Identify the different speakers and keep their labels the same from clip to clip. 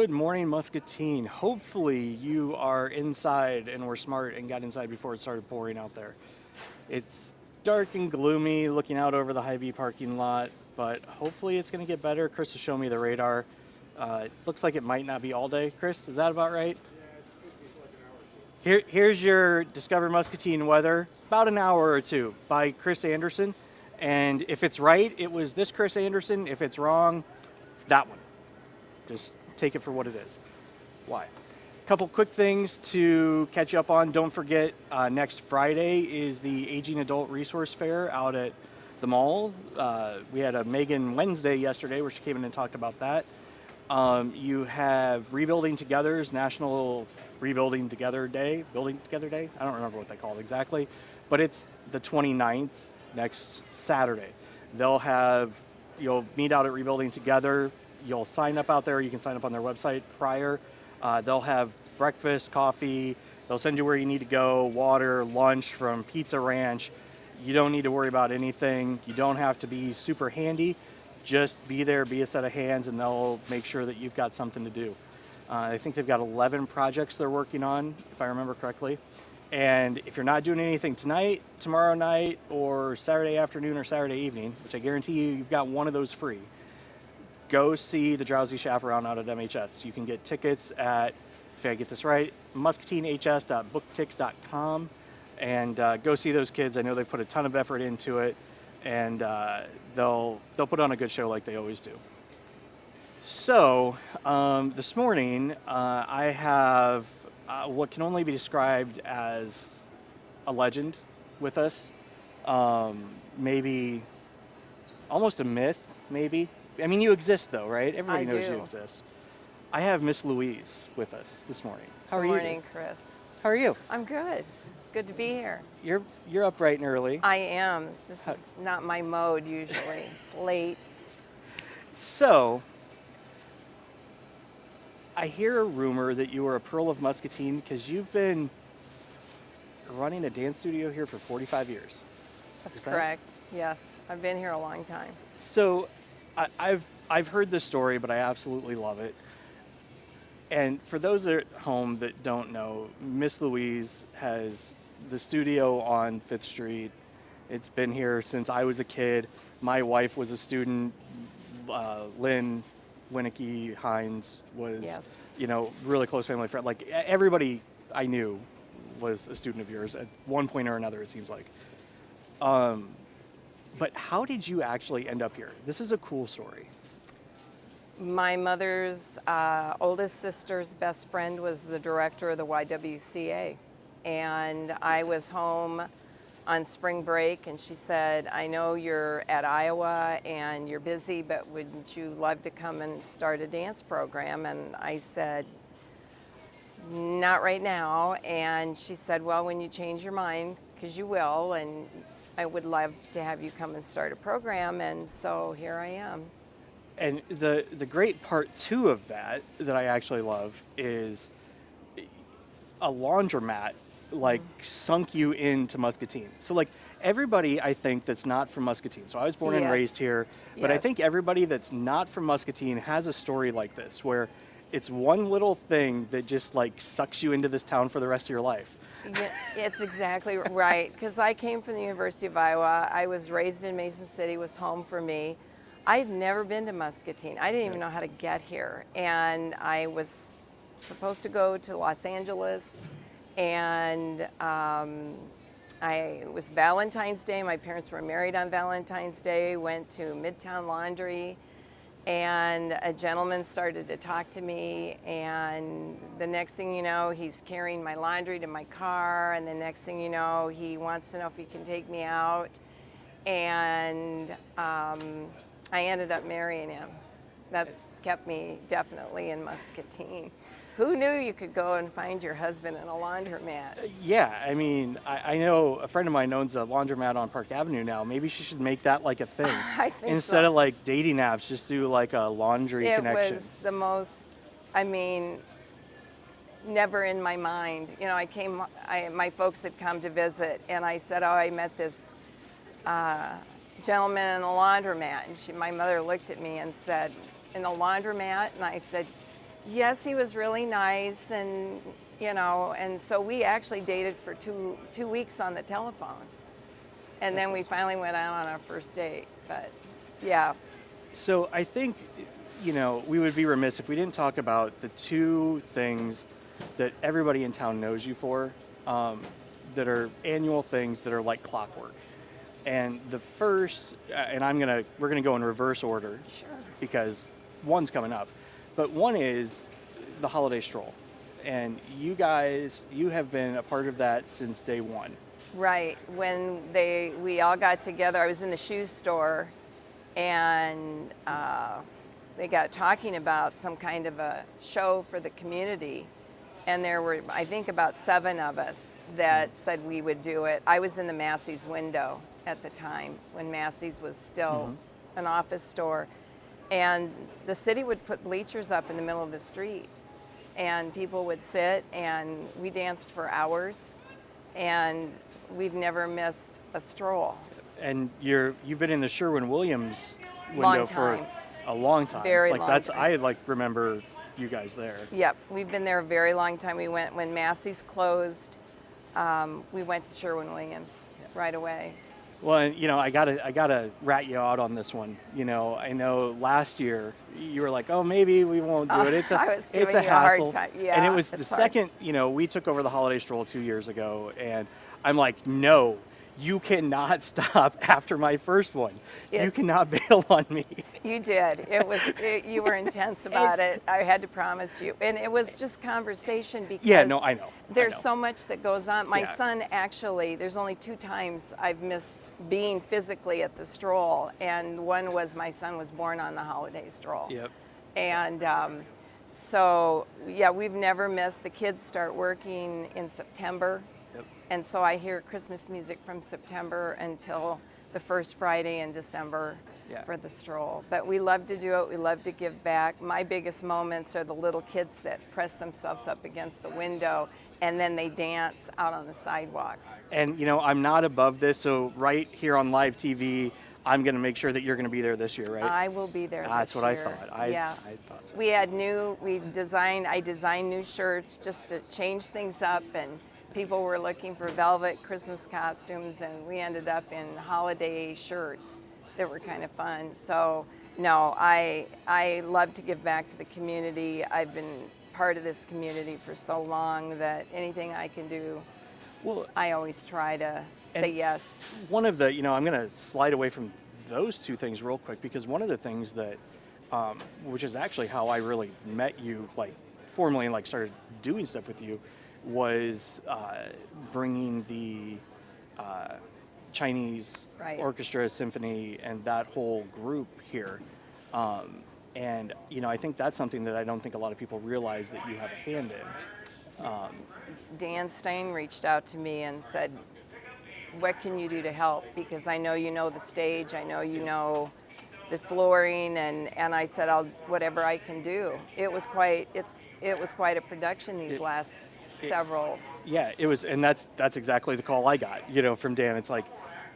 Speaker 1: Good morning, Muscatine. Hopefully you are inside and were smart and got inside before it started pouring out there. It's dark and gloomy looking out over the Hy-Vee parking lot, but hopefully it's going to get better. Chris will show me the radar. It looks like it might not be all day. Chris, is that about right?
Speaker 2: Yeah, it's supposed to be for like an hour or two.
Speaker 1: Here's your Discover Muscatine weather, about an hour or two, by Chris Anderson. And if it's right, it was this Chris Anderson. If it's wrong, it's that one. Just take it for what it is. Why? Couple quick things to catch up on. Don't forget, next Friday is the Aging Adult Resource Fair out at the mall. We had a Megan Wednesday yesterday where she came in and talked about that. You have Rebuilding Together's National Rebuilding Together Day, Building Together Day. I don't remember what they call it exactly, but it's the 29th, next Saturday. You'll meet out at Rebuilding Together. You'll sign up out there. You can sign up on their website prior. They'll have breakfast, coffee. They'll send you where you need to go, water, lunch from Pizza Ranch. You don't need to worry about anything. You don't have to be super handy. Just be there, be a set of hands, and they'll make sure that you've got something to do. I think they've got 11 projects they're working on, if I remember correctly. And if you're not doing anything tonight, tomorrow night, or Saturday afternoon or Saturday evening, which I guarantee you've got one of those free, go see the Drowsy Chaperone out at MHS. You can get tickets at, if I get this right, muscatinehs.booktix.com, and go see those kids. I know they've put a ton of effort into it, and they'll put on a good show like they always do. So this morning I have what can only be described as a legend with us, maybe almost a myth, maybe. I mean, you exist though, right? Everybody knows you exist. I have Miss Louise with us this morning. How are you?
Speaker 3: Good morning, Chris.
Speaker 1: How are you?
Speaker 3: I'm good. It's good to be here.
Speaker 1: You're up bright and early.
Speaker 3: I am. This is not my mode usually. It's late.
Speaker 1: So, I hear a rumor that you are a Pearl of Muscatine because you've been running a dance studio here for 45 years.
Speaker 3: That's correct. Yes, I've been here a long time.
Speaker 1: So, I've heard this story, but I absolutely love it. And for those at home that don't know, Miss Louise has the studio on 5th Street. It's been here since I was a kid. My wife was a student. Lynn Winnicky Hines was, really close family friend. Like everybody I knew was a student of yours at one point or another, it seems like. But how did you actually end up here? This is a cool story.
Speaker 3: My mother's oldest sister's best friend was the director of the YWCA. And I was home on spring break, and she said, I know you're at Iowa and you're busy, but wouldn't you love to come and start a dance program? And I said, not right now. And she said, well, when you change your mind, because you will, and I would love to have you come and start a program. And so here I am.
Speaker 1: And the great part too of that I actually love is a laundromat sunk you into Muscatine. So like everybody I think that's not from Muscatine. So I was born and raised here, but I think everybody that's not from Muscatine has a story like this where it's one little thing that just like sucks you into this town for the rest of your life.
Speaker 3: Yeah, it's exactly right. Because I came from the University of Iowa. I was raised in Mason City, was home for me. I'd never been to Muscatine. I didn't even know how to get here. And I was supposed to go to Los Angeles, and it was Valentine's Day. My parents were married on Valentine's Day, went to Midtown Laundry, and a gentleman started to talk to me, and the next thing you know, he's carrying my laundry to my car, and the next thing you know, he wants to know if he can take me out, and I ended up marrying him. That's kept me definitely in Muscatine. Who knew you could go and find your husband in a laundromat?
Speaker 1: Yeah, I mean, I know a friend of mine owns a laundromat on Park Avenue now. Maybe she should make that like a thing.
Speaker 3: I think
Speaker 1: Instead of like dating apps, just do like a laundry connection.
Speaker 3: It was the most, never in my mind. You know, my folks had come to visit, and I said, oh, I met this gentleman in a laundromat. And my mother looked at me and said, in a laundromat? And I said, Yes, he was really nice, and and so we actually dated for two weeks on the telephone, and then we finally went out on our first date. But yeah,
Speaker 1: So I think, we would be remiss if we didn't talk about the two things that everybody in town knows you for, that are annual things that are like clockwork. And the first, and we're gonna go in reverse order
Speaker 3: sure.
Speaker 1: because one's coming up, but one is the holiday stroll, and you have been a part of that since day one.
Speaker 3: Right. When we all got together, I was in the shoe store, and they got talking about some kind of a show for the community. And there were, I think, about 7 of us that said we would do it. I was in the Massey's window at the time when Massey's was still an office store. And the city would put bleachers up in the middle of the street, and people would sit, and we danced for hours, and we've never missed a stroll.
Speaker 1: And you've been in the Sherwin-Williams window
Speaker 3: Long
Speaker 1: for
Speaker 3: time.
Speaker 1: a long time.
Speaker 3: Very
Speaker 1: like
Speaker 3: long
Speaker 1: that's
Speaker 3: time.
Speaker 1: I remember you guys there.
Speaker 3: Yep, we've been there a very long time. We went when Massey's closed. We went to Sherwin-Williams right away.
Speaker 1: Well, and, I gotta rat you out on this one. I know last year you were like, oh, maybe we won't do it. It's a
Speaker 3: I was
Speaker 1: it's
Speaker 3: giving
Speaker 1: a
Speaker 3: you a hard
Speaker 1: hassle.
Speaker 3: time. Yeah,
Speaker 1: and it was the
Speaker 3: it's hard.
Speaker 1: second. We took over the holiday stroll 2 years ago, and I'm like, no, you cannot stop after my first one. You
Speaker 3: It's-
Speaker 1: cannot bail on me.
Speaker 3: You did. You were intense about it. I had to promise you. And it was just conversation because
Speaker 1: Yeah, no, I know.
Speaker 3: there's
Speaker 1: I know.
Speaker 3: so much that goes on. My
Speaker 1: Yeah.
Speaker 3: son actually, there's only 2 times I've missed being physically at the stroll. And one was my son was born on the holiday stroll.
Speaker 1: Yep.
Speaker 3: And so, yeah, we've never missed. The kids start working in September.
Speaker 1: Yep.
Speaker 3: And so I hear Christmas music from September until the first Friday in December
Speaker 1: Yeah.
Speaker 3: for the stroll. But we love to do it. We love to give back. My biggest moments are the little kids that press themselves up against the window and then they dance out on the sidewalk.
Speaker 1: And I'm not above this, so right here on live TV, I'm going to make sure that you're going to be there this year, right?
Speaker 3: I will be there
Speaker 1: That's
Speaker 3: this
Speaker 1: what
Speaker 3: year.
Speaker 1: I thought.
Speaker 3: Yeah.
Speaker 1: I thought so.
Speaker 3: I designed new shirts just to change things up, and people were looking for velvet Christmas costumes, and we ended up in holiday shirts that were kind of fun. So no, I love to give back to the community. I've been part of this community for so long that anything I can do,
Speaker 1: Well,
Speaker 3: I always try to say yes.
Speaker 1: one of the, I'm going to slide away from those two things real quick, because one of the things that, which is actually how I really met you, like formally, and like started doing stuff with you, was bringing the Chinese
Speaker 3: Right.
Speaker 1: orchestra, symphony, and that whole group here. And I think that's something that I don't think a lot of people realize that you have a hand in.
Speaker 3: Dan Stein reached out to me and said, what can you do to help? Because I know you know the stage, I know you know the flooring, and I said, whatever I can do. It was quite a production these last several.
Speaker 1: Yeah, it was, and that's exactly the call I got, from Dan. It's like,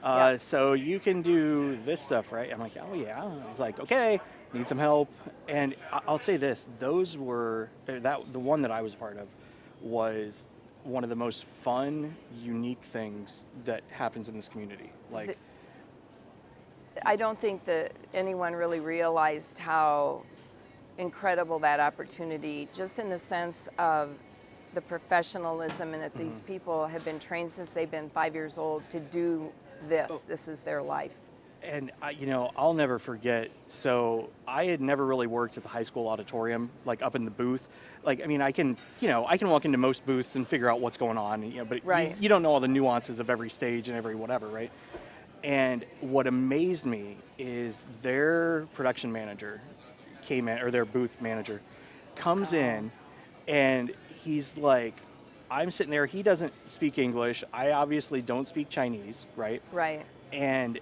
Speaker 3: Yeah.
Speaker 1: so you can do this stuff, right? I'm like, oh yeah. He's like, okay, need some help. And I'll say this: the one that I was a part of was one of the most fun, unique things that happens in this community. Like,
Speaker 3: I don't think that anyone really realized how incredible that opportunity, just in the sense of the professionalism, and that these people have been trained since they've been 5 years old to do this. This is their life.
Speaker 1: And I'll never forget. So I had never really worked at the high school auditorium, like up in the booth. Like, I mean, I can walk into most booths and figure out what's going on, but
Speaker 3: Right.
Speaker 1: you don't know all the nuances of every stage and every whatever, right? And what amazed me is their production manager came in, or their booth manager comes in, and he's like, I'm sitting there. He doesn't speak English. I obviously don't speak Chinese, right?
Speaker 3: Right.
Speaker 1: And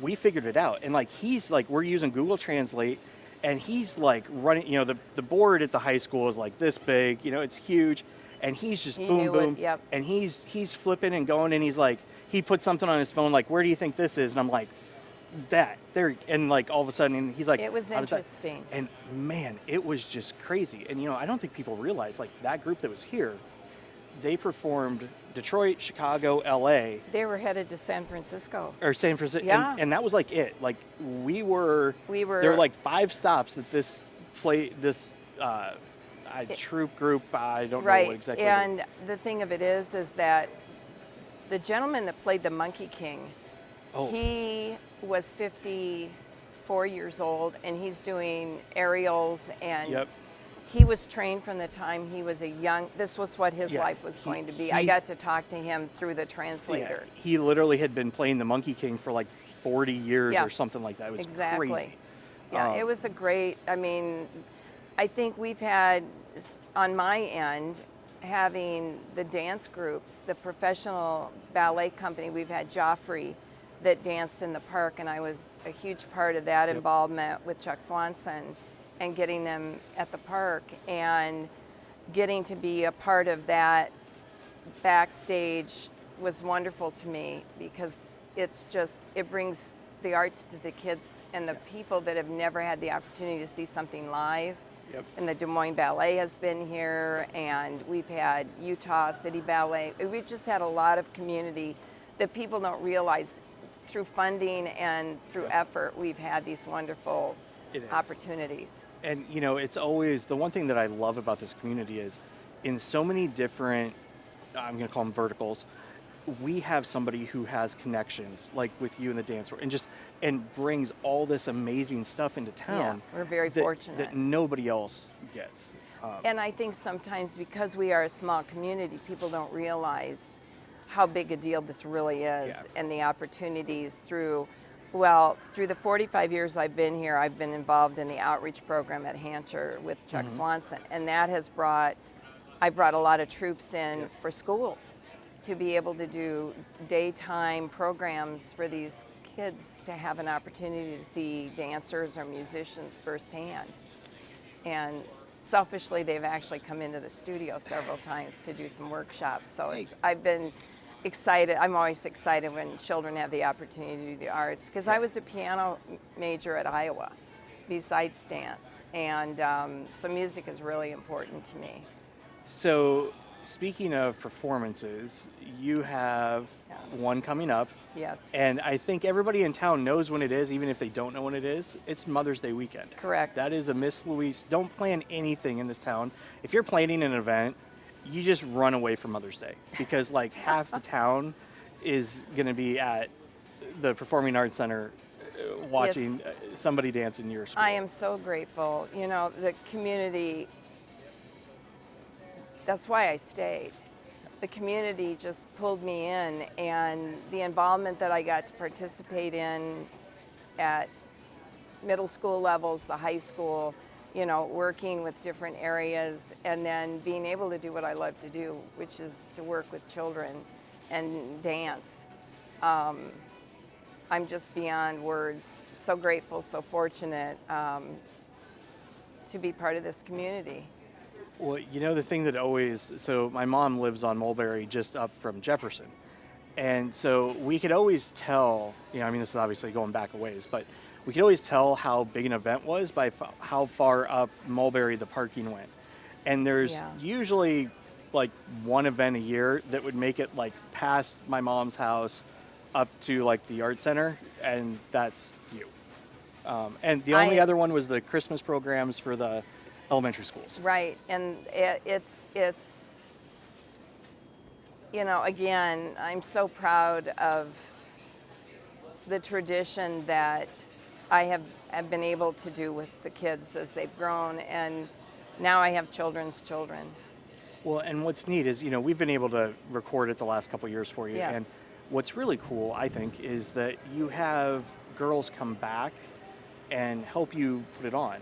Speaker 1: we figured it out. And like, he's like, we're using Google Translate, and he's like running, the board at the high school is like this big, it's huge. And he's just
Speaker 3: He
Speaker 1: boom,
Speaker 3: knew
Speaker 1: boom.
Speaker 3: it, yep.
Speaker 1: And he's flipping and going, and he's like, he put something on his phone, like, where do you think this is? And I'm like, that there, and like all of a sudden, and he's like,
Speaker 3: It was
Speaker 1: "How does that-"
Speaker 3: interesting.
Speaker 1: And man, it was just crazy. And I don't think people realize, like, that group that was here, they performed Detroit, Chicago, LA,
Speaker 3: They were headed to San Francisco.
Speaker 1: or San Francisco,
Speaker 3: Yeah.
Speaker 1: and that was like it. Like
Speaker 3: We were-
Speaker 1: there were like 5 stops that this troop group, I don't know
Speaker 3: Right.
Speaker 1: what exactly.
Speaker 3: And the thing of it is that the gentleman that played the Monkey King,
Speaker 1: Oh.
Speaker 3: he was 54 years old, and he's doing aerials, and
Speaker 1: Yep.
Speaker 3: he was trained from the time he was this was what his
Speaker 1: Yeah,
Speaker 3: life was
Speaker 1: he-
Speaker 3: going to be. I
Speaker 1: he-
Speaker 3: got to talk to him through the translator.
Speaker 1: Yeah, he literally had been playing the Monkey King for like 40 years
Speaker 3: Yeah.
Speaker 1: or something like that. It was
Speaker 3: Exactly.
Speaker 1: crazy.
Speaker 3: Yeah, it was a great, I think we've had, on my end, having the dance groups, the professional ballet company, we've had Joffrey that danced in the park, and I was a huge part of that involvement with Chuck Swanson and getting them at the park, and getting to be a part of that backstage was wonderful to me, because it brings the arts to the kids and the people that have never had the opportunity to see something live.
Speaker 1: Yep.
Speaker 3: And the Des Moines Ballet has been here, and we've had Utah City Ballet. We've just had a lot of community that people don't realize. Through funding and through effort, we've had these wonderful
Speaker 1: It is.
Speaker 3: opportunities.
Speaker 1: And it's always the one thing that I love about this community is, in so many different, I'm going to call them verticals, we have somebody who has connections, like with you in the dance world, and brings all this amazing stuff into town.
Speaker 3: Yeah, we're very fortunate.
Speaker 1: That nobody else gets.
Speaker 3: And I think sometimes, because we are a small community, people don't realize how big a deal this really is,
Speaker 1: Yeah.
Speaker 3: and the opportunities through the 45 years I've been here, I've been involved in the outreach program at Hancher with Chuck Swanson, and that has I brought a lot of troops in for schools to be able to do daytime programs for these kids to have an opportunity to see dancers or musicians firsthand. And selfishly, they've actually come into the studio several times to do some workshops. So I've been excited. I'm always excited when children have the opportunity to do the arts, because I was a piano major at Iowa besides dance. And so music is really important to me.
Speaker 1: So, speaking of performances, you have one coming up.
Speaker 3: Yes.
Speaker 1: And I think everybody in town knows when it is, even if they don't know when it is. It's Mother's Day weekend.
Speaker 3: Correct.
Speaker 1: That is a Miss Louise. Don't plan anything in this town. If you're planning an event, you just run away from Mother's Day, because like half the town is going to be at the Performing Arts Center watching somebody dance in your school.
Speaker 3: I am so grateful. The community, that's why I stayed. The community just pulled me in, and the involvement that I got to participate in at middle school levels, the high school, working with different areas, and then being able to do what I love to do, which is to work with children and dance. I'm just beyond words. So grateful, so fortunate to be part of this community.
Speaker 1: Well, the thing that so my mom lives on Mulberry, just up from Jefferson. And so we could always tell, this is obviously going back a ways, but we could always tell how big an event was by how far up Mulberry the parking went. And there's usually like one event a year that would make it like past my mom's house up to like the art center, and that's you. And the only other one was the Christmas programs for the elementary schools.
Speaker 3: Right, and it's again, I'm so proud of the tradition that I have been able to do with the kids as they've grown, and now I have children's children.
Speaker 1: Well, and what's neat is, we've been able to record it the last couple of years for you.
Speaker 3: Yes.
Speaker 1: And what's really cool, I think, is that you have girls come back and help you put it on.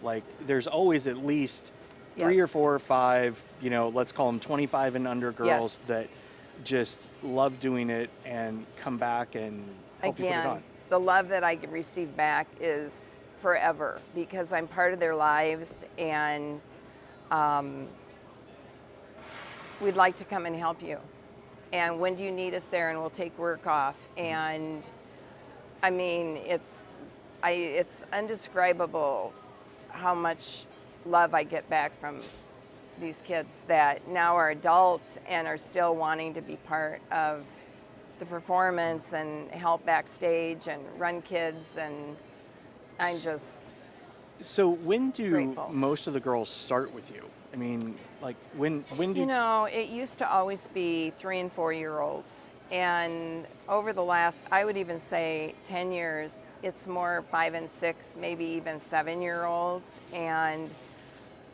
Speaker 1: Like there's always at least 3 or 4 or 5, let's call them 25 and under girls that just love doing it and come back and help you put it on.
Speaker 3: The love that I receive back is forever, because I'm part of their lives, and we'd like to come and help you. And when do you need us there? And we'll take work off. And I mean, it's undescribable how much love I get back from these kids that now are adults and are still wanting to be part of the performance and help backstage and run kids, and I'm just
Speaker 1: So when do
Speaker 3: grateful.
Speaker 1: most of the girls start with you? I mean, like when do
Speaker 3: You know, it used to always be 3 and 4 year olds. And over the last, I would even say 10 years, it's more 5 and 6, maybe even 7 year olds. And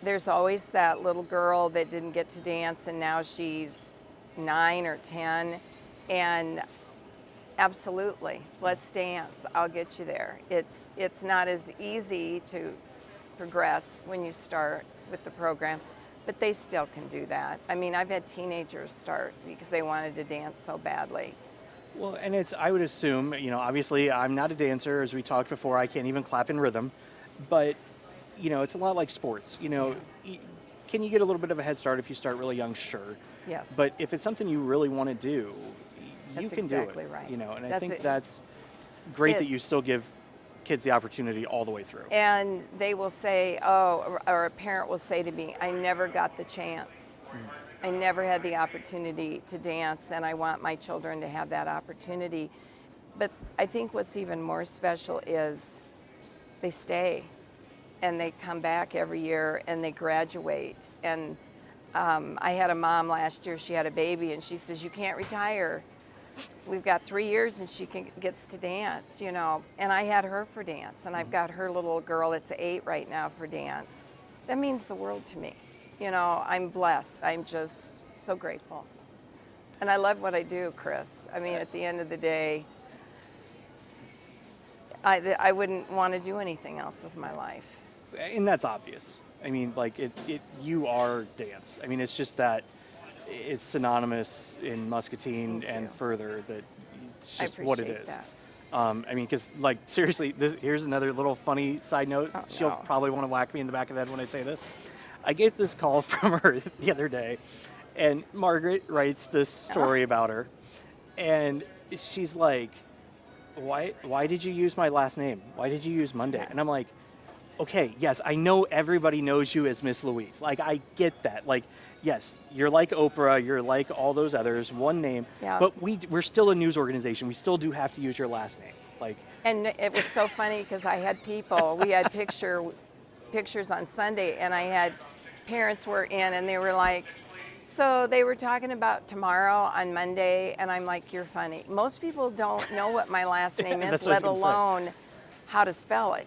Speaker 3: there's always that little girl that didn't get to dance and now she's 9 or 10. And absolutely, let's dance. I'll get you there. It's not as easy to progress when you start with the program, but they still can do that. I mean, I've had teenagers start because they wanted to dance so badly.
Speaker 1: Well, and I would assume, obviously I'm not a dancer, as we talked before, I can't even clap in rhythm, but, it's a lot like sports. Can you get a little bit of a head start if you start really young? Sure.
Speaker 3: Yes.
Speaker 1: But if it's something you really want to do, you
Speaker 3: That's
Speaker 1: can
Speaker 3: exactly
Speaker 1: do it.
Speaker 3: right.
Speaker 1: And I
Speaker 3: That's
Speaker 1: think
Speaker 3: it.
Speaker 1: that's great that you
Speaker 3: It's-
Speaker 1: still give kids the opportunity all the way through.
Speaker 3: And they will say, oh, or a parent will say to me, I never got the chance. I never had the opportunity to dance, and I want my children to have that opportunity. But I think what's even more special is they stay and they come back every year and they graduate. And I had a mom last year, she had a baby, and she says, you can't retire. We've got 3 years and she gets to dance, And I had her for dance, and I've got her little girl that's 8 right now for dance. That means the world to me. I'm blessed. I'm just so grateful. And I love what I do, Chris. I mean, at the end of the day, I wouldn't want to do anything else with my life.
Speaker 1: And that's obvious. I mean, like you are dance. I mean, it's just that it's synonymous in Muscatine
Speaker 3: Thank
Speaker 1: and
Speaker 3: you.
Speaker 1: further that it's
Speaker 3: I
Speaker 1: just what it
Speaker 3: appreciate
Speaker 1: is.
Speaker 3: that.
Speaker 1: I mean, because like seriously, here's another little funny side note.
Speaker 3: Oh,
Speaker 1: She'll
Speaker 3: no.
Speaker 1: probably want to whack me in the back of the head when I say this. I get this call from her the other day, and Margaret writes this story about her, and she's like, "Why did you use my last name? Why did you use Monday?"
Speaker 3: Yeah.
Speaker 1: And I'm like, okay, yes, I know everybody knows you as Miss Louise. Like, I get that. Like, yes, you're like Oprah, you're like all those others, one name.
Speaker 3: Yeah.
Speaker 1: But we're still a news organization. We still do have to use your last name. Like,
Speaker 3: And it was so funny because I had people, we had pictures on Sunday, and I had parents were in and they were like, so they were talking about tomorrow on Monday, and I'm like, you're funny. Most people don't know what my last name is,
Speaker 1: That's what I was
Speaker 3: let
Speaker 1: gonna say.
Speaker 3: alone how to spell it.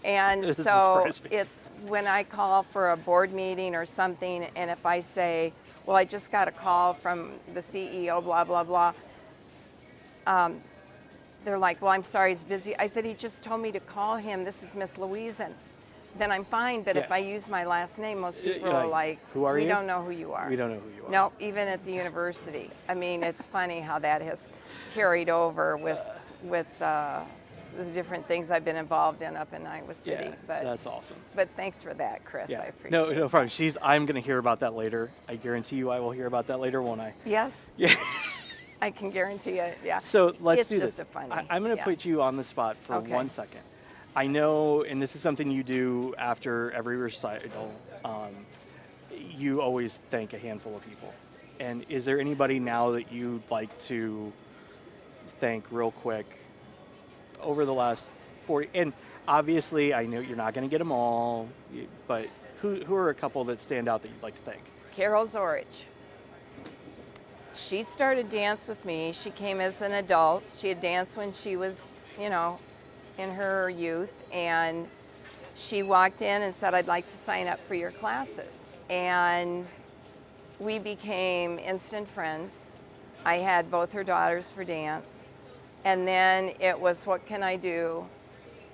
Speaker 3: And
Speaker 1: This
Speaker 3: so
Speaker 1: surprised me.
Speaker 3: it's when I call for a board meeting or something, and if I say, well, I just got a call from the CEO, blah, blah, blah, they're like, well, I'm sorry, he's busy. I said, he just told me to call him. This is Miss Louise, and then I'm fine. But if
Speaker 1: Yeah.
Speaker 3: I use my last name, most people
Speaker 1: You're
Speaker 3: are
Speaker 1: like,
Speaker 3: like,
Speaker 1: "Who are
Speaker 3: we
Speaker 1: you?"
Speaker 3: don't know who you are.
Speaker 1: we don't know who you are.
Speaker 3: No, even at the university. I mean, it's funny how that has carried over with the different things I've been involved in up in Iowa City.
Speaker 1: Yeah, that's awesome.
Speaker 3: But thanks for that, Chris.
Speaker 1: Yeah.
Speaker 3: I appreciate
Speaker 1: No
Speaker 3: it.
Speaker 1: problem. I'm going to hear about that later. I guarantee you I will hear about that later, won't I?
Speaker 3: Yes,
Speaker 1: Yeah.
Speaker 3: I can guarantee it. Yeah.
Speaker 1: So let's
Speaker 3: it's
Speaker 1: do
Speaker 3: just
Speaker 1: this.
Speaker 3: a funny.
Speaker 1: I'm going to
Speaker 3: yeah.
Speaker 1: put you on the spot for
Speaker 3: Okay.
Speaker 1: 1 second. I know, and this is something you do after every recital. You always thank a handful of people. And is there anybody now that you'd like to thank real quick over the last 40? And obviously, I know you're not going to get them all, but who are a couple that stand out that you'd like to thank?
Speaker 3: Carol Zorich. She started dance with me. She came as an adult. She had danced when she was, in her youth, and she walked in and said, I'd like to sign up for your classes. And we became instant friends. I had both her daughters for dance. And then it was, what can I do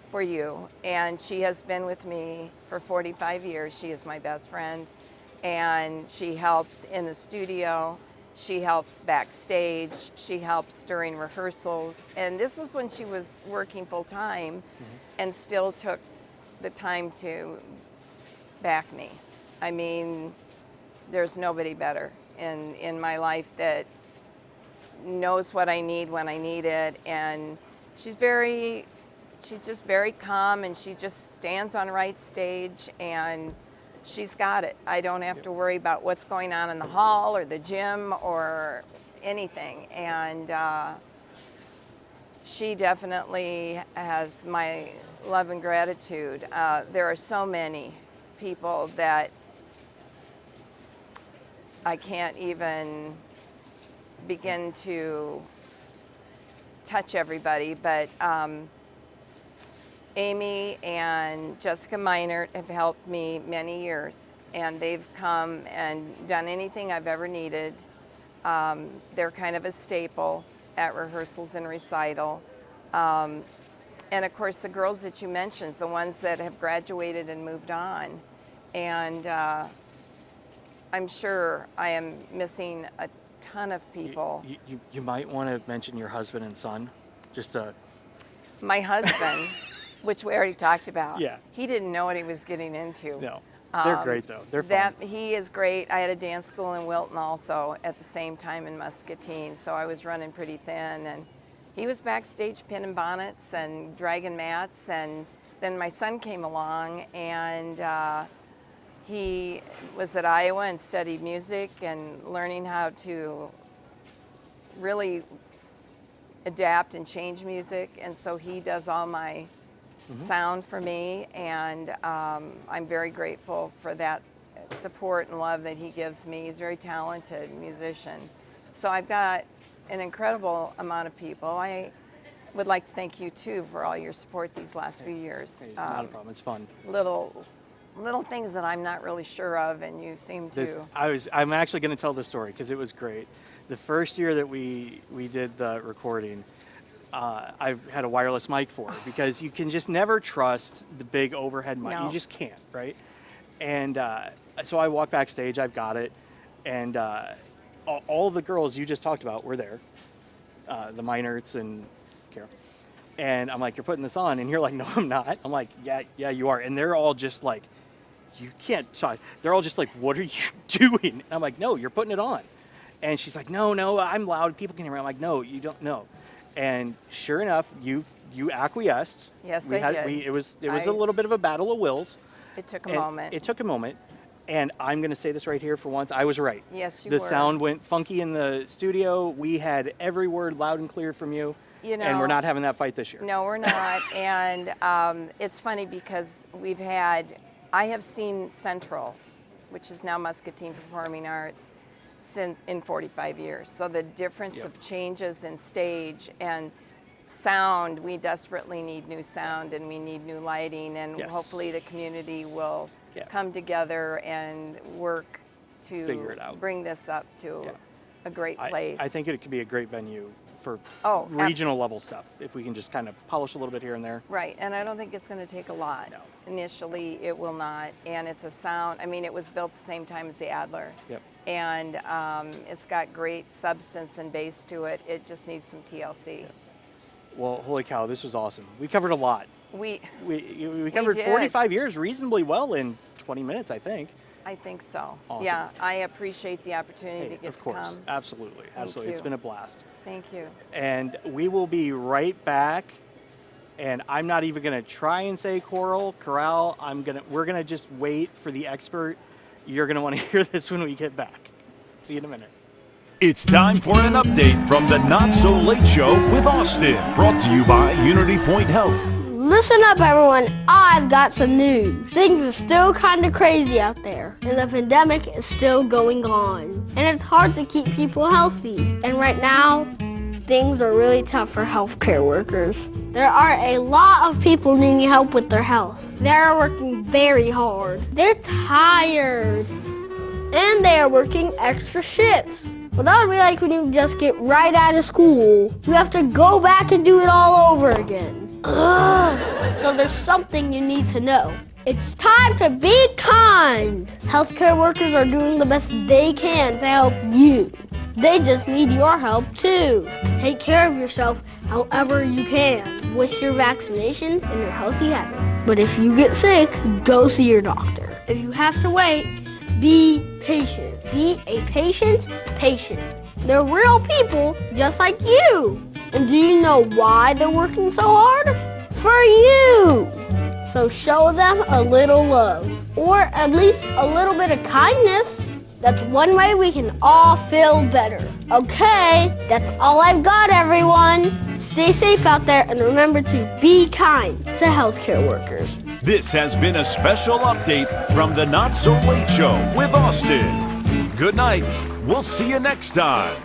Speaker 3: for you? And she has been with me for 45 years. She is my best friend. And she helps in the studio. She helps backstage. She helps during rehearsals. And this was when she was working full time and still took the time to back me. I mean, there's nobody better in my life that knows what I need when I need it. And she's just very calm, and she just stands on right stage, and she's got it. I don't have to worry about what's going on in the hall or the gym or anything. And she definitely has my love and gratitude. There are so many people that I can't even begin to touch everybody, but Amy and Jessica Meinert have helped me many years, and they've come and done anything I've ever needed. They're kind of a staple at rehearsals and recital. And of course, the girls that you mentioned, the ones that have graduated and moved on. And I'm sure I am missing a ton of people.
Speaker 1: You might want to mention your husband and son, just
Speaker 3: My husband, which we already talked about.
Speaker 1: Yeah.
Speaker 3: He didn't know what he was getting into.
Speaker 1: No, they're great though. They're fun.
Speaker 3: He is great. I had a dance school in Wilton also at the same time in Muscatine, so I was running pretty thin, and he was backstage pinning bonnets and dragging mats, and then my son came along, and he was at Iowa and studied music and learning how to really adapt and change music, and so he does all my sound for me, and I'm very grateful for that support and love that he gives me. He's a very talented musician. So I've got an incredible amount of people. I would like to thank you too for all your support these last few years.
Speaker 1: Hey, not a problem. It's fun.
Speaker 3: Little things that I'm not really sure of, and you seem to.
Speaker 1: I'm actually going to tell this story because it was great. The first year that we did the recording, I had a wireless mic for it because you can just never trust the big overhead mic.
Speaker 3: No.
Speaker 1: You just can't, right? And so I walked backstage. I've got it, and all the girls you just talked about were there, the Meinerts and Carol. And I'm like, "You're putting this on," and you're like, "No, I'm not." I'm like, "Yeah, you are." And they're all just like, "You can't talk." They're all just like, "What are you doing?" And I'm like, "No, you're putting it on." And she's like, "No, I'm loud. People can hear me." I'm like, "No, you don't know." And sure enough, you acquiesced.
Speaker 3: Yes, I did.
Speaker 1: It was a little bit of a battle of wills.
Speaker 3: It took a moment.
Speaker 1: It took a moment. And I'm going to say this right here for once. I was right.
Speaker 3: Yes, you
Speaker 1: were.
Speaker 3: The
Speaker 1: sound went funky in the studio. We had every word loud and clear from you. And we're not having that fight this year.
Speaker 3: No, we're not. And it's funny because I have seen Central, which is now Muscatine Performing Arts, since in 45 years. So the difference of changes in stage and sound, we desperately need new sound, and we need new lighting, and hopefully the community will come together and work to
Speaker 1: figure it out.
Speaker 3: Bring this up to a great place.
Speaker 1: I think it could be a great venue for regional level stuff if we can just kind of polish a little bit here and there.
Speaker 3: Right, and I don't think it's going to take a lot.
Speaker 1: No.
Speaker 3: Initially, it will not, and it's a sound. I mean, it was built the same time as the Adler.
Speaker 1: Yep.
Speaker 3: And it's got great substance and bass to it. It just needs some TLC.
Speaker 1: Yep. Well, holy cow, this was awesome. We covered a lot.
Speaker 3: We
Speaker 1: covered
Speaker 3: did.
Speaker 1: 45 years reasonably well in 20 minutes, I think.
Speaker 3: I think so.
Speaker 1: Awesome.
Speaker 3: Yeah, I appreciate the opportunity to get to come.
Speaker 1: Of course, absolutely.
Speaker 3: Thank
Speaker 1: It's
Speaker 3: you.
Speaker 1: been a blast.
Speaker 3: Thank you.
Speaker 1: And we will be right back. And I'm not even going to try and say chorale. We're going to just wait for the expert. You're going to want to hear this when we get back. See you in a minute.
Speaker 4: It's time for an update from the Not So Late Show with Austin, brought to you by Unity Point Health.
Speaker 5: Listen up, everyone. I've got some news. Things are still kind of crazy out there, and the pandemic is still going on. And it's hard to keep people healthy. And right now, things are really tough for healthcare workers. There are a lot of people needing help with their health. They are working very hard. They're tired. And they are working extra shifts. Well, that would be like when you just get right out of school. You have to go back and do it all over again. Ugh. So there's something you need to know. It's time to be kind. Healthcare workers are doing the best they can to help you. They just need your help too. Take care of yourself however you can with your vaccinations and your healthy habits. But if you get sick, go see your doctor. If you have to wait, be patient. Be a patient. They're real people just like you. And do you know why they're working so hard? For you! So show them a little love, or at least a little bit of kindness. That's one way we can all feel better. Okay, that's all I've got, everyone. Stay safe out there and remember to be kind to healthcare workers.
Speaker 4: This has been a special update from the Not So Late Show with Austin. Good night. We'll see you next time.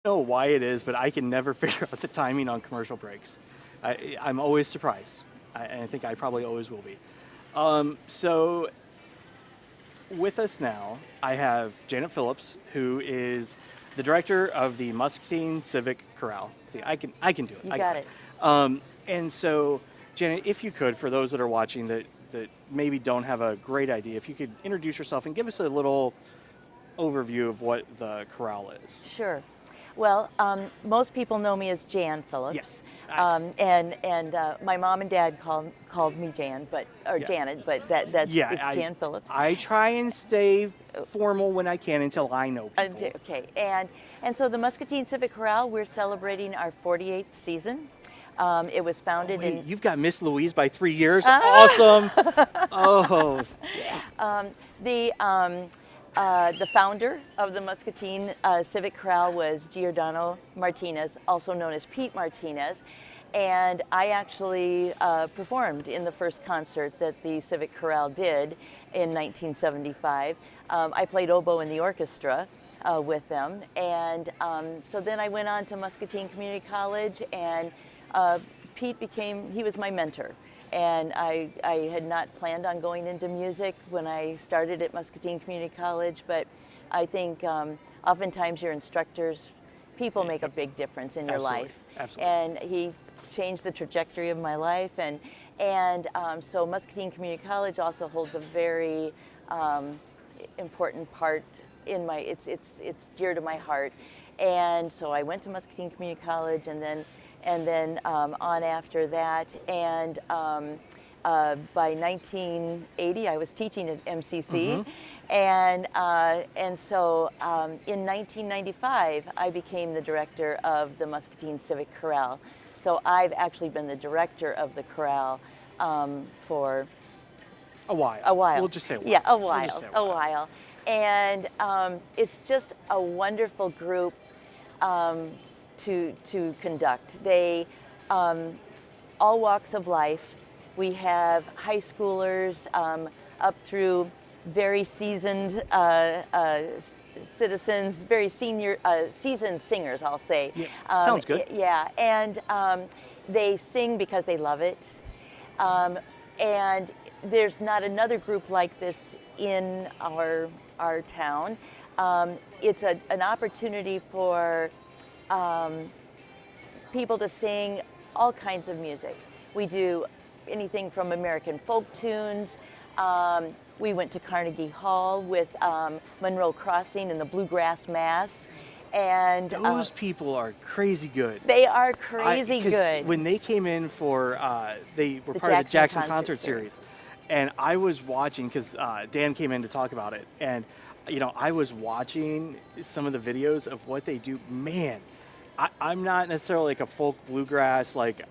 Speaker 1: Know why it is, but I can never figure out the timing on commercial breaks. I'm always surprised, and I think I probably always will be. So with us now, I have Janet Phillips, who is the director of the Muscatine Civic Chorale. See, I can do it.
Speaker 6: You got it.
Speaker 1: And so, Janet, if you could, for those that are watching that maybe don't have a great idea, if you could introduce yourself and give us a little overview of what the chorale is.
Speaker 6: Sure. Well, most people know me as Jan Phillips.
Speaker 1: Yes.
Speaker 6: And my mom and dad called me Jan,
Speaker 1: Yeah.
Speaker 6: Janet, but it's Jan Phillips.
Speaker 1: I try and stay formal when I can until I know people.
Speaker 6: Okay, and so the Muscatine Civic Chorale, we're celebrating our 48th season. It was founded
Speaker 1: Wait, you've got Miss Louise by 3 years. Awesome. Oh.
Speaker 6: The founder of the Muscatine Civic Chorale was Giordano Martinez, also known as Pete Martinez, and I actually performed in the first concert that the Civic Chorale did in 1975. I played oboe in the orchestra with them, and so then I went on to Muscatine Community College, and Pete he was my mentor. And I had not planned on going into music when I started at Muscatine Community College, but I think oftentimes your instructors, people make a big difference in your life.
Speaker 1: Absolutely.
Speaker 6: And he changed the trajectory of my life, and so Muscatine Community College also holds a very important part in my. It's dear to my heart, and so I went to Muscatine Community College, and then on after that, and by 1980 I was teaching at MCC, and so in 1995 I became the director of the Muscatine Civic Chorale. So I've actually been the director of the chorale for
Speaker 1: a while.
Speaker 6: A while.
Speaker 1: We'll just say a while.
Speaker 6: Yeah, a
Speaker 1: We'll
Speaker 6: while.
Speaker 1: just say
Speaker 6: A while. And it's just a wonderful group to conduct. They all walks of life. We have high schoolers up through very seasoned citizens, very seasoned singers, I'll say.
Speaker 1: Yeah, sounds good.
Speaker 6: Yeah, and they sing because they love it. And there's not another group like this in our town. It's an opportunity for people to sing all kinds of music. We do anything from American folk tunes. We went to Carnegie Hall with Monroe Crossing and the Bluegrass Mass. And
Speaker 1: those people are crazy good.
Speaker 6: They are crazy good.
Speaker 1: When they came in for, they were part of the Jackson Concert Series. And I was watching, because Dan came in to talk about it. And, you know, I was watching some of the videos of what they do. Man, I'm not necessarily like a folk bluegrass, like,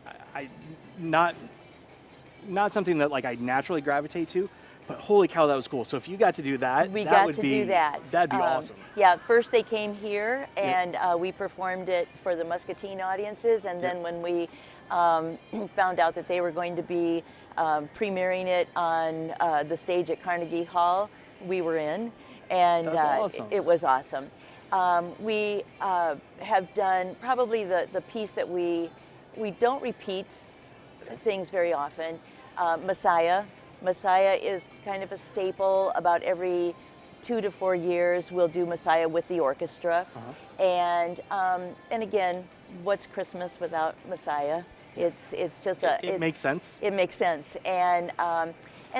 Speaker 1: not something that like I naturally gravitate to. But holy cow, that was cool. So if you got to do that,
Speaker 6: we
Speaker 1: that
Speaker 6: got
Speaker 1: would
Speaker 6: to
Speaker 1: be,
Speaker 6: do that.
Speaker 1: That'd be awesome.
Speaker 6: Yeah, first they came here, and we performed it for the Muscatine audiences, and then when we found out that they were going to be premiering it on the stage at Carnegie Hall, we were in, and
Speaker 1: awesome.
Speaker 6: It was awesome. We have done probably the piece that we don't repeat things very often, Messiah. Messiah is kind of a staple. About every 2 to 4 years, we'll do Messiah with the orchestra. And again, what's Christmas without Messiah? It's just
Speaker 1: It makes sense.
Speaker 6: It makes sense. And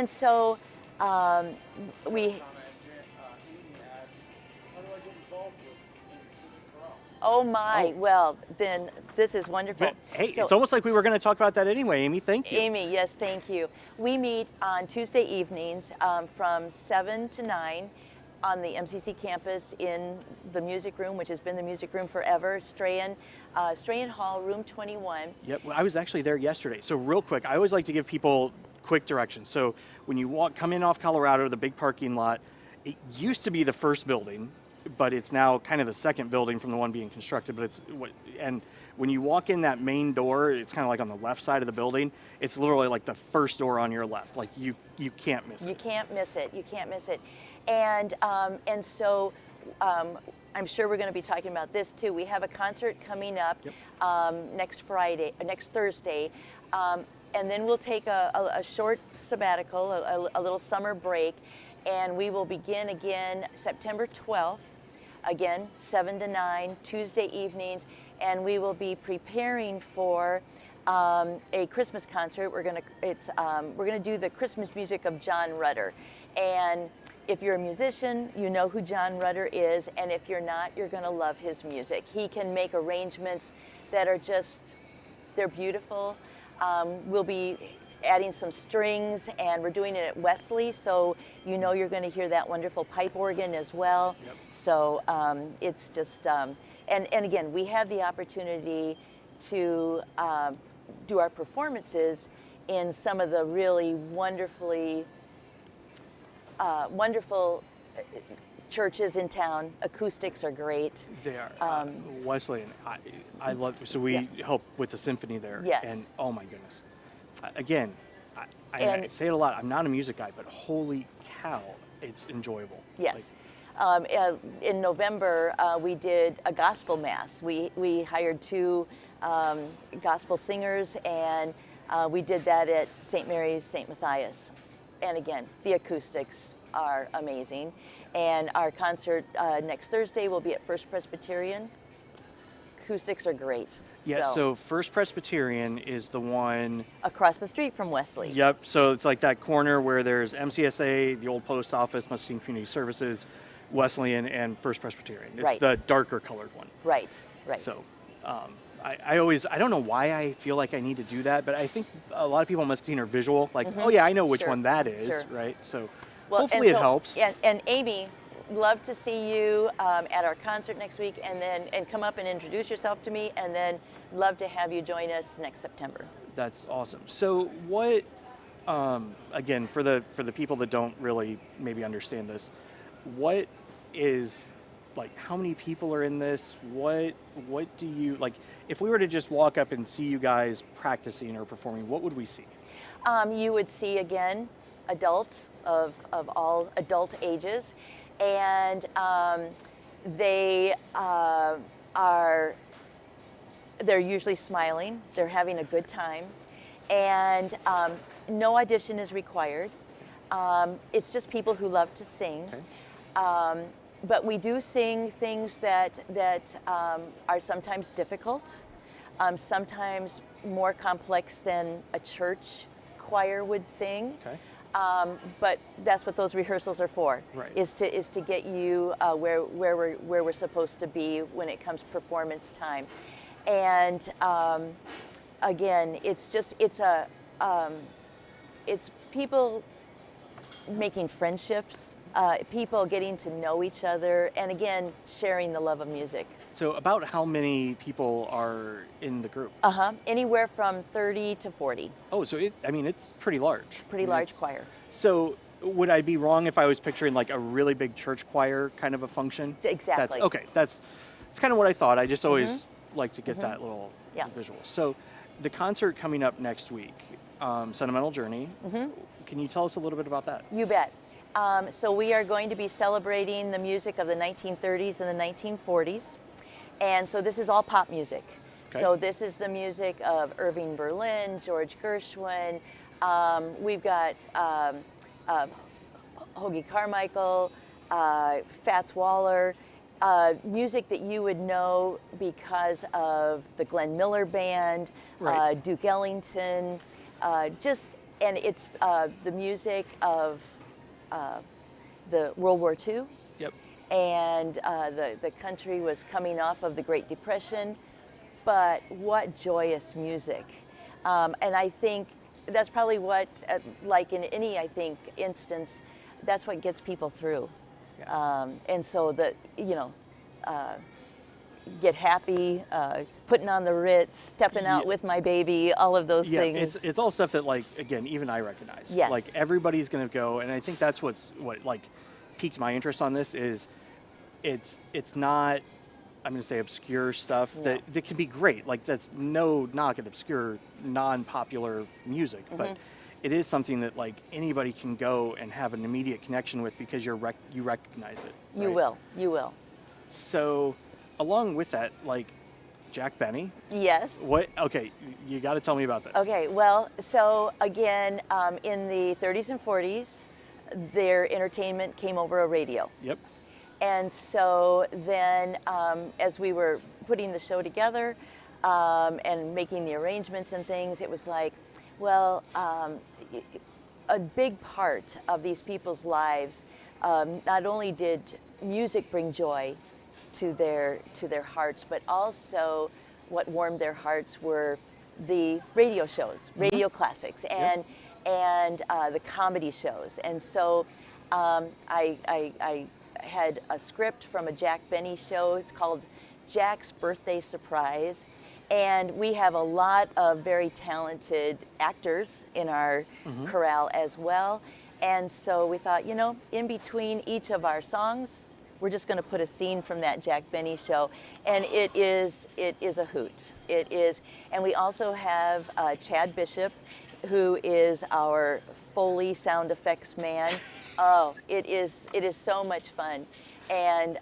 Speaker 6: so we.
Speaker 2: Janet asked, how do I get involved with the Civic Chorale?
Speaker 6: Oh my!
Speaker 1: Oh.
Speaker 6: Well, then this is wonderful.
Speaker 1: But, hey,
Speaker 6: So-
Speaker 1: it's almost like we were going to talk about that anyway, Amy. Thank you.
Speaker 6: Amy, yes, thank you. We meet on Tuesday evenings from 7 to 9 on the MCC campus in the music room, which has been the music room forever, Strahan Hall, room 21.
Speaker 1: Yep, well, I was actually there yesterday. So real quick, I always like to give people quick directions. So when you come in off Colorado, the big parking lot, it used to be the first building, but it's now kind of the second building from the one being constructed. And when you walk in that main door, it's kind of like on the left side of the building. It's literally like the first door on your left. Like you can't miss it.
Speaker 6: You can't miss it. You can't miss it. And so I'm sure we're going to be talking about this too. We have a concert coming up next Thursday, and then we'll take a short sabbatical, a little summer break, and we will begin again September 12th, again 7 to 9 Tuesday evenings, and we will be preparing for a Christmas concert. We're gonna do the Christmas music of John Rutter, and if you're a musician, you know who John Rutter is, and if you're not, you're gonna love his music. He can make arrangements that are they're beautiful. We'll be adding some strings, and we're doing it at Wesley, so you know you're gonna hear that wonderful pipe organ as well.
Speaker 1: Yep.
Speaker 6: So it's just, and again, we have the opportunity to do our performances in some of the really wonderful churches in town. Acoustics are great.
Speaker 1: They are. Wesley and I love. So we help with the symphony there.
Speaker 6: Yes.
Speaker 1: And oh my goodness, again, I say it a lot. I'm not a music guy, but holy cow, it's enjoyable.
Speaker 6: Yes. In November, we did a gospel mass. We hired 2 gospel singers, and we did that at St. Mary's, St. Matthias. And again, the acoustics are amazing. And our concert next Thursday will be at First Presbyterian. Acoustics are great.
Speaker 1: Yeah. So First Presbyterian is the one
Speaker 6: across the street from Wesley.
Speaker 1: Yep. So it's like that corner where there's MCSA, the old post office, Muscatine Community Services, Wesleyan, and First Presbyterian. It's the darker colored one.
Speaker 6: Right. Right.
Speaker 1: So I don't know why I feel like I need to do that, but I think a lot of people in Muscatine are visual. Like, oh yeah, I know which one that is, right? So hopefully it helps.
Speaker 6: And Amy, love to see you at our concert next week, and come up and introduce yourself to me, and then love to have you join us next September.
Speaker 1: That's awesome. So what? Again, for the people that don't really maybe understand this, what is like? How many people are in this? What do you like? If we were to just walk up and see you guys practicing or performing, what would we see?
Speaker 6: You would see again adults of all adult ages, and they're usually smiling. They're having a good time, and no audition is required. It's just people who love to sing. Okay. But we do sing things that are sometimes difficult, sometimes more complex than a church choir would sing.
Speaker 1: Okay.
Speaker 6: But that's what those rehearsals are for.
Speaker 1: Right.
Speaker 6: Is to get you where we're supposed to be when it comes performance time, and again, it's people making friendships. People getting to know each other, and again, sharing the love of music.
Speaker 1: So about how many people are in the group?
Speaker 6: Anywhere from 30 to 40.
Speaker 1: Oh, so it's pretty large.
Speaker 6: Pretty large choir.
Speaker 1: So would I be wrong if I was picturing like a really big church choir kind of a function?
Speaker 6: Exactly.
Speaker 1: That's kind of what I thought. I just always like to get that little visual. So the concert coming up next week, Sentimental Journey. Can you tell us a little bit about that?
Speaker 6: You bet. So we are going to be celebrating the music of the 1930s and the 1940s. And so this is all pop music. Okay. So this is the music of Irving Berlin, George Gershwin. We've got Hoagy Carmichael, Fats Waller, music that you would know because of the Glenn Miller Band,
Speaker 1: Right.
Speaker 6: Duke Ellington, and it's the music of the World War II,
Speaker 1: Yep.
Speaker 6: and the country was coming off of the Great Depression, but what joyous music. And I think that's probably what, like in any, I think, instance, that's what gets people through.
Speaker 1: Yeah.
Speaker 6: And so that, get happy, putting on the Ritz, stepping out
Speaker 1: Yeah.
Speaker 6: with my baby, all of those
Speaker 1: Yeah,
Speaker 6: things.
Speaker 1: it's all stuff that, like, again, even I recognize.
Speaker 6: Yes.
Speaker 1: Like, everybody's gonna go, and I think that's what like piqued my interest on this is it's not, I'm gonna say, obscure stuff that can be great. Like, that's no knock at obscure, non-popular music, but it is something that, like, anybody can go and have an immediate connection with because you recognize it.
Speaker 6: You
Speaker 1: right?
Speaker 6: will.
Speaker 1: So, along with that, like, Jack Benny.
Speaker 6: Yes.
Speaker 1: What? Okay, you got to tell me about this.
Speaker 6: Okay, well, so again, in the 30s and 40s, their entertainment came over a radio.
Speaker 1: Yep.
Speaker 6: And so then, as we were putting the show together and making the arrangements and things, it was like, well, a big part of these people's lives, not only did music bring joy to their hearts, but also what warmed their hearts were the radio shows, radio classics, and the comedy shows. And so I had a script from a Jack Benny show. It's called Jack's Birthday Surprise. And we have a lot of very talented actors in our chorale as well. And so we thought, in between each of our songs, we're just going to put a scene from that Jack Benny show, and it is a hoot. It is, and we also have Chad Bishop, who is our Foley sound effects man. Oh, it is so much fun, and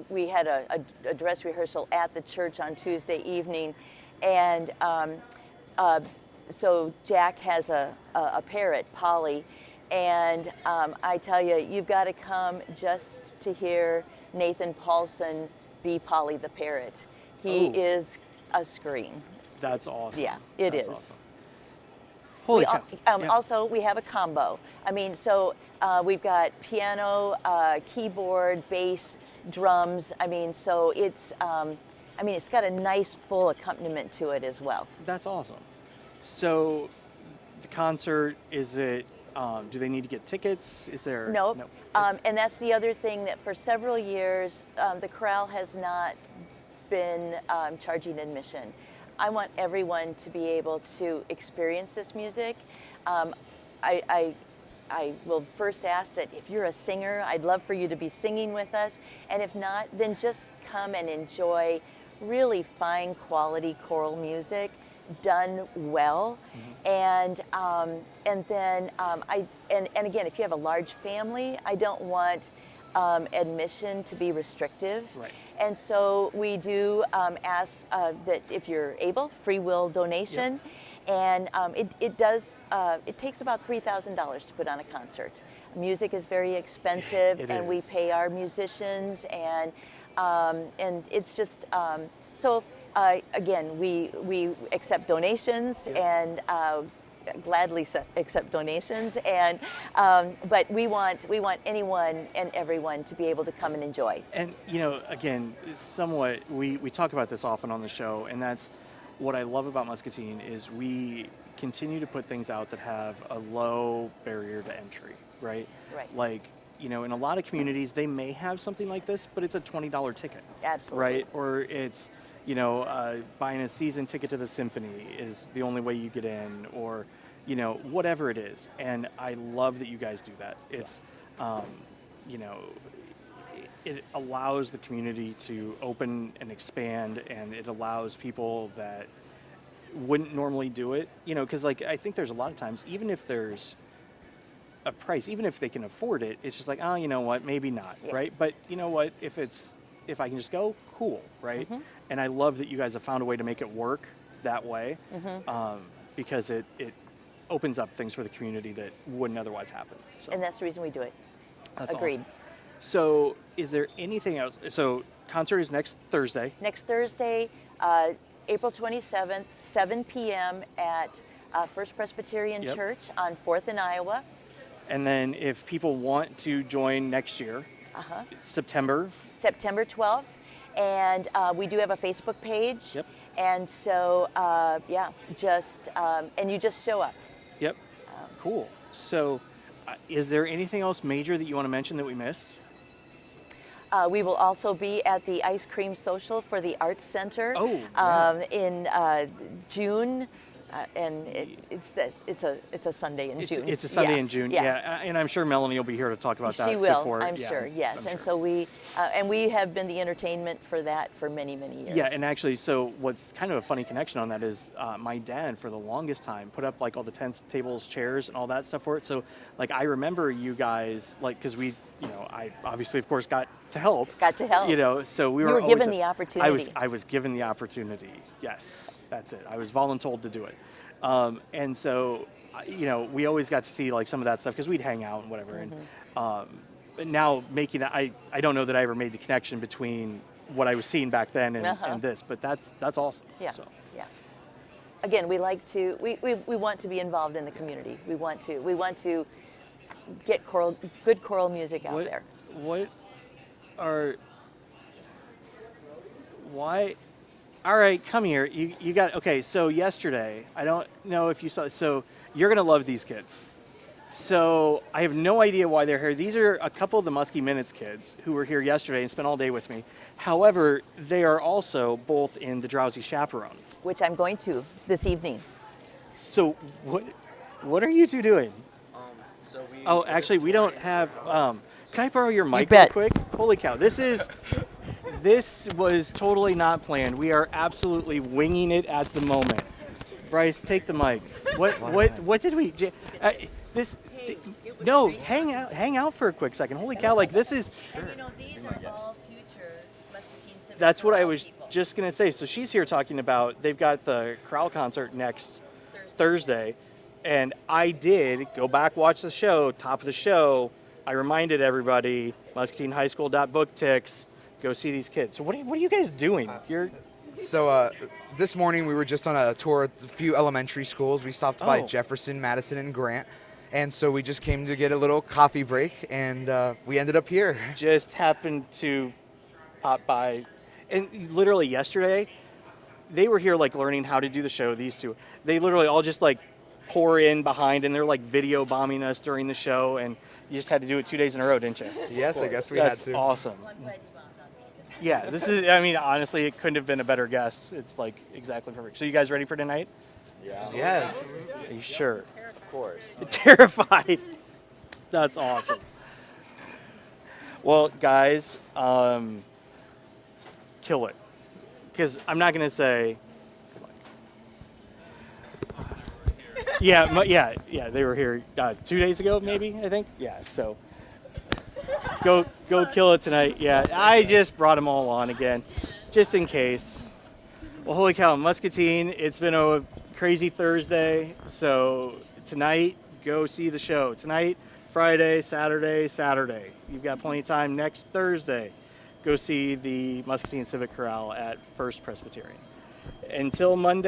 Speaker 6: we had a dress rehearsal at the church on Tuesday evening, and so Jack has a parrot, Polly. And I tell you, you've got to come just to hear Nathan Paulson be Polly the parrot. He is a scream.
Speaker 1: That's awesome.
Speaker 6: Yeah, it
Speaker 1: That's
Speaker 6: is.
Speaker 1: Awesome. Holy cow. Yeah.
Speaker 6: Also, we have a combo. I mean, so we've got piano, keyboard, bass, drums. I mean, so it's got a nice full accompaniment to it as well.
Speaker 1: That's awesome. So, the concert, is it? Do they need to get tickets? Is there?
Speaker 6: Nope.
Speaker 1: No.
Speaker 6: And that's the other thing, that for several years, the chorale has not been charging admission. I want everyone to be able to experience this music. I will first ask that if you're a singer, I'd love for you to be singing with us. And if not, then just come and enjoy really fine quality choral music done well. And then and again, if you have a large family, I don't want admission to be restrictive.
Speaker 1: Right.
Speaker 6: And so we do ask that if you're able, free will donation. And it takes about $3,000 to put on a concert. Music is very expensive, and we pay our musicians, and it's just so. Again, we accept donations and gladly accept donations, and but we want anyone and everyone to be able to come and enjoy.
Speaker 1: And again, somewhat we talk about this often on the show, and that's what I love about Muscatine is we continue to put things out that have a low barrier to entry, right?
Speaker 6: Right.
Speaker 1: Like, in a lot of communities they may have something like this, but it's a $20 ticket.
Speaker 6: Absolutely.
Speaker 1: Right? Or it's buying a season ticket to the symphony is the only way you get in, or whatever it is. And I love that you guys do that. It's it allows the community to open and expand, and it allows people that wouldn't normally do it, because I think there's a lot of times, even if there's a price, even if they can afford it, it's just like, oh, you know what, maybe not, right? But you know what, if I can just go, cool, right? And I love that you guys have found a way to make it work that way, because it opens up things for the community that wouldn't otherwise happen. So
Speaker 6: And that's the reason we do it.
Speaker 1: that's
Speaker 6: Agreed.
Speaker 1: awesome. So, is there anything else? So, concert is next Thursday.
Speaker 6: Next Thursday, April 27th, 7 p.m. at First Presbyterian
Speaker 1: Yep.
Speaker 6: Church on 4th and Iowa.
Speaker 1: And then, if people want to join next year, September.
Speaker 6: September 12th. And we do have a Facebook page.
Speaker 1: Yep.
Speaker 6: And so, and you just show up.
Speaker 1: Yep. Cool. So, is there anything else major that you want to mention that we missed?
Speaker 6: We will also be at the Ice Cream Social for the Arts Center in June. And it's a Sunday in June.
Speaker 1: It's a Sunday
Speaker 6: Yeah.
Speaker 1: in June.
Speaker 6: Yeah.
Speaker 1: And I'm sure Melanie will be here to talk about that.
Speaker 6: She will,
Speaker 1: before.
Speaker 6: I'm sure, yes. And so we have been the entertainment for that for many, many years.
Speaker 1: Yeah, and actually, so what's kind of a funny connection on that is my dad, for the longest time, put up like all the tents, tables, chairs, and all that stuff for it. So, like, I remember you guys, like, because we, I obviously, of course, got to help. So we were
Speaker 6: You were given the opportunity.
Speaker 1: I was given the opportunity. Yes, that's it. I was voluntold to do it. And so, we always got to see like some of that stuff because we'd hang out and whatever. And but now making that, I don't know that I ever made the connection between what I was seeing back then and this, but that's awesome.
Speaker 6: Yeah.
Speaker 1: So.
Speaker 6: Yeah. Again, we want to be involved in the community. We want to get good choral music out there.
Speaker 1: Why? All right, come here. You got, okay, so yesterday, I don't know if you saw, so you're going to love these kids. So I have no idea why they're here. These are a couple of the Muskie Minutes kids who were here yesterday and spent all day with me. However, they are also both in the Drowsy Chaperone.
Speaker 6: Which I'm going to this evening.
Speaker 1: So what are you two doing? Actually, we don't have, can I borrow your mic real quick? Holy cow, this was totally not planned. We are absolutely winging it at the moment. Bryce, take the mic. What did we? No, hang out for a quick second. Holy cow! Like this is.
Speaker 6: And these are all future Muscatine Civic
Speaker 1: That's what I
Speaker 6: Chorale
Speaker 1: was
Speaker 6: people.
Speaker 1: just gonna say. So she's here talking about they've got the chorale concert next Thursday, and I did go back watch the show. Top of the show, I reminded everybody Muscatine High School book ticks. Go see these kids. So what are you guys doing?
Speaker 7: This morning we were just on a tour at a few elementary schools. We stopped by Jefferson, Madison, and Grant. And so we just came to get a little coffee break, and we ended up here.
Speaker 1: Just happened to pop by. And literally yesterday, they were here like learning how to do the show, these two. They literally all just like pour in behind, and they're like video bombing us during the show, and you just had to do it 2 days in a row, didn't you?
Speaker 7: Yes, I guess we had to.
Speaker 1: That's awesome. Yeah, this is, honestly, it couldn't have been a better guest. It's like exactly perfect. So you guys ready for tonight?
Speaker 7: Yeah. Yes.
Speaker 1: Are you sure?
Speaker 8: Of course.
Speaker 1: Terrified. That's awesome. Well, guys, kill it. Because I'm not going to say. Yeah, they were here 2 days ago, maybe, I think. Yeah, so. Go kill it tonight. Yeah, I just brought them all on again, just in case. Well, holy cow, Muscatine, it's been a crazy Thursday. So tonight, go see the show. Tonight, Friday, Saturday. You've got plenty of time. Next Thursday, go see the Muscatine Civic Chorale at First Presbyterian. Until Monday.